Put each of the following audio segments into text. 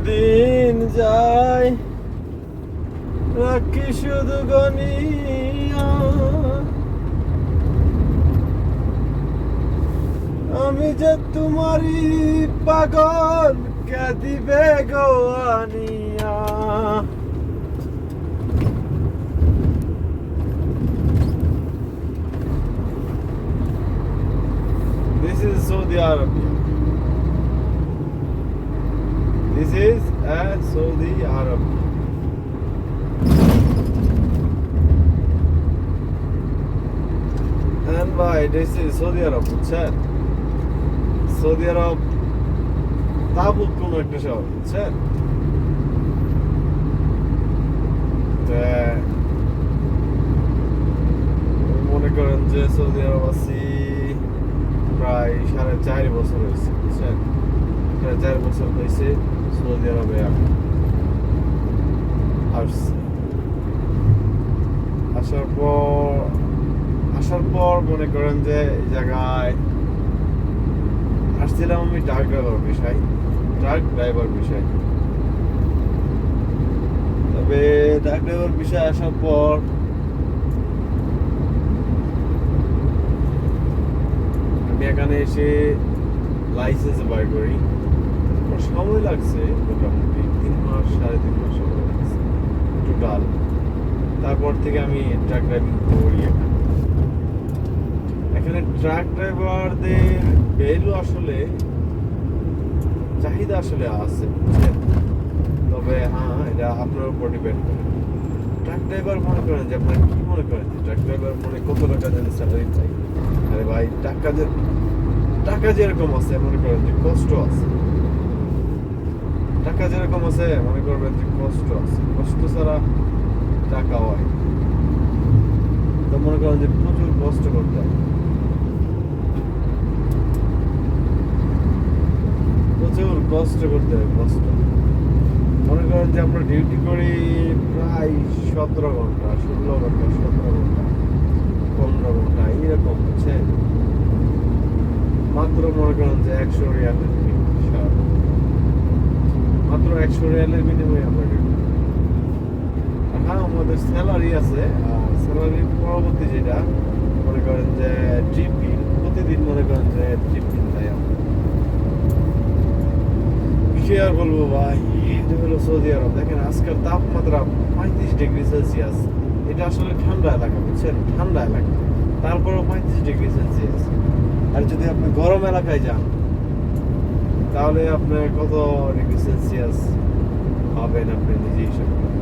দিন যায় রাখি শুধু গনিয়া, আমি যে তোমারই পাগল কে দিবে গো আনিয়া। This is Saudi Arabia. This is Saudi Arabia. And why this is Saudi Arab, বুঝছেন? সৌদি আরব তাবুক কোন একটা শহর, বুঝছেন? মনে করেন যে সৌদি আরব আছি প্রায় 4.5 বছর হয়েছে, বুঝছেন? 4.5 বছর হয়েছে সৌদি আরবে আমি আসছি। আসার পর মনে করেন যে এই জায়গায় আসছিলাম আমি ট্রাক ড্রাইভার বিষয়। তবে ট্রাক ড্রাইভার বিষয় আসার পর আমি এখানে এসে লাইসেন্স বার করি। সময় লাগছে মোটামুটি 3 মাস 3.5 মাস সময় লাগছে টোটাল। তারপর থেকে আমি ট্রাক ড্রাইভিং করি। এখানে ট্রাক ড্রাইভারদের ভ্যালু আসলে চাহিদা আসলে আছে, তবে হ্যাঁ এটা আপনার উপর ডিপেন্ড করে। ট্রাক ড্রাইভার মনে করেন যে আপনার কি মনে করেন যে ট্রাক ড্রাইভার মনে কত টাকা যেন স্যালারি পাই? আরে ভাই টাকা যেরকম আছে মনে করেন যে কষ্ট আছে। টাকা যেরকম আছে মনে করবেন যে কষ্ট আছে। কষ্ট ছাড়া টাকা হয় তো মনে করেন যে প্রচুর কষ্ট করতে হয়, প্রচুর কষ্ট করতে হয়। কষ্ট মনে করেন যে আমরা ডিউটি করি প্রায় 17 ঘন্টা 16 ঘন্টা 17 ঘন্টা 15 ঘন্টা এইরকম, বুঝছেন? মাত্র মনে করেন যে 100 রিয়ালের মাত্র 100 রিয়ালের বিনিময়ে আমরা ডিউটি। হ্যাঁ আমাদের স্যালারি আছে, আর স্যালারির পরবর্তী যেটা মনে করেন যে ট্রিপিং প্রতিদিন মনে করেন যে ট্রিপিং দেয় আমরা। কি আর বলবো ভাই, এটা হলো সৌদি আরব। দেখেন আজকের তাপমাত্রা 35 ডিগ্রি সেলসিয়াস। এটা আসলে ঠান্ডা এলাকা, বুঝছেন? ঠান্ডা এলাকা, তারপরেও 35 ডিগ্রি সেলসিয়াস। আর যদি আপনি গরম এলাকায় যান তাহলে আপনার কত ডিগ্রি সেলসিয়াস পাবেন আপনি নিজেই হিসাব করেন।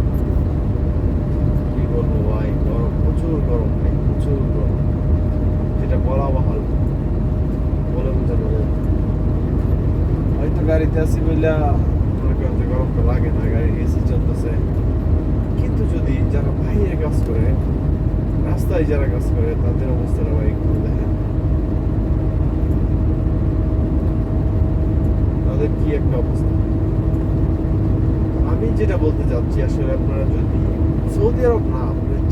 কি বলবো ভাই, গরম, প্রচুর গরম ভাই, প্রচুর গরম, যেটা বলা বাহুল, বলে বোঝানো যায়। হয়তো গাড়িতে আসি বললা মনে করেন যে গরমটা লাগে না, গাড়ির এসি চলতেছে। কিন্তু যদি যারা বাইরে কাজ করে, রাস্তায় যারা কাজ করে, তাদের অবস্থাটা ভাই একটু দেখেন, তাদের কি একটা অবস্থা। আমি যেটা বলতে চাচ্ছি আসলে আপনারা যদি সৌদি আরব না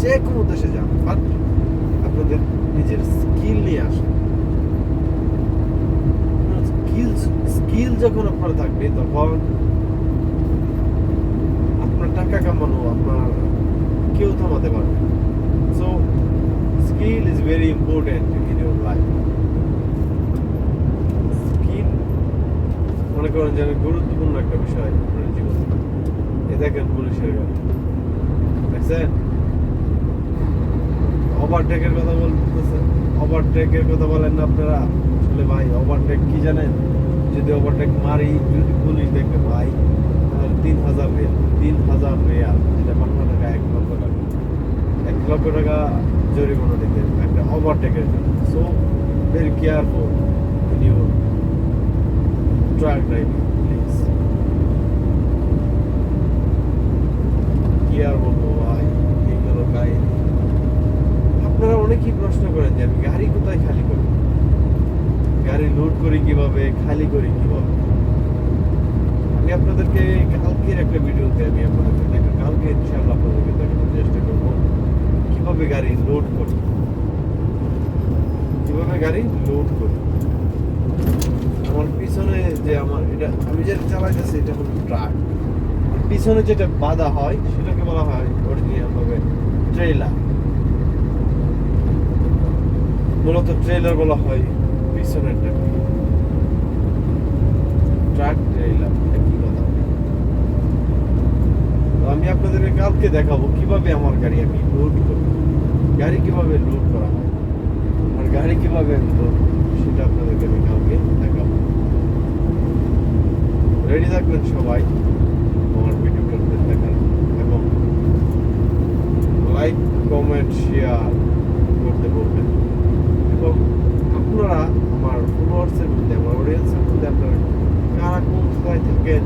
যে কোনো দেশে যান, বাট আপনাদের নিজের স্কিল নিয়ে আসেন। স্কিল যখন আপনার থাকবে তখন আপনার টাকা কামানো আপনার কেউ থামাতে পারবে। So skill is very important in your life. Skill মনে করেন যে গুরুত্বপূর্ণ একটা বিষয় আপনার জীবনে। এ দেখেন পুলিশের গাড়ি, দেখছেন? ওভারটেকের কথা বলতেছে, ওভারটেকের কথা বলেন না আপনারা। আসলে ভাই ওভারটেক কি জানেন? যদি ওভারটেক মারি, যদি পুলিশ দেখবে ভাই, তাহলে 3,000 রিয়াল, যেটা বাংলা টাকা 1 লক্ষ টাকা, 1 লক্ষ টাকা জরিমানা দিতে একটা ওভারটেকের জন্য। So very careful in your truck driving, please. কি আর বলবো ভাই, এইগুলো কাহিনী। আপনারা অনেকেই প্রশ্ন করেন যে আমি গাড়ি কোথায় খালি করি, গাড়ি লোড করি কিভাবে, খালি করি কিভাবে। আমি আপনাদেরকে কালকের একটা ভিডিওতে আমি আপনাদেরকে কালকে ইনশাআল্লাহ আপনাদেরকে দেখানোর চেষ্টা করবো কিভাবে গাড়ি লোড করি, কিভাবে গাড়ি লোড করি। আমার পিছনে যে আমার এটা আমি যেটা চালাইতেছি এটা হলো ট্রাক, পিছনে যেটা বাঁধা হয় সেটাকে বলা হয় অরিজিনাল ভাবে ট্রেলার। মূলত ট্রেলার বলা হয় পিছনেরটাকে, ট্রাক ট্রেলার একই কথা। তো আমি আপনাদেরকে কালকে দেখাবো কিভাবে আমার গাড়ি আমি লোড করি, গাড়ি কিভাবে লোড করা হয়, আর গাড়ি কিভাবে আমি লোড করি, সেটা আপনাদেরকে আমি কালকে দেখাবো। রেডি থাকবেন সবাই আমার ভিডিওটা দেখার, এবং লাইক কমেন্ট শেয়ার করতে বলবেন। এবং আপনারা আমার ফলোয়ার্সের মধ্যে, আমার অডিয়েন্সের মধ্যে আপনারা কারা কোন জায়গায় থাকেন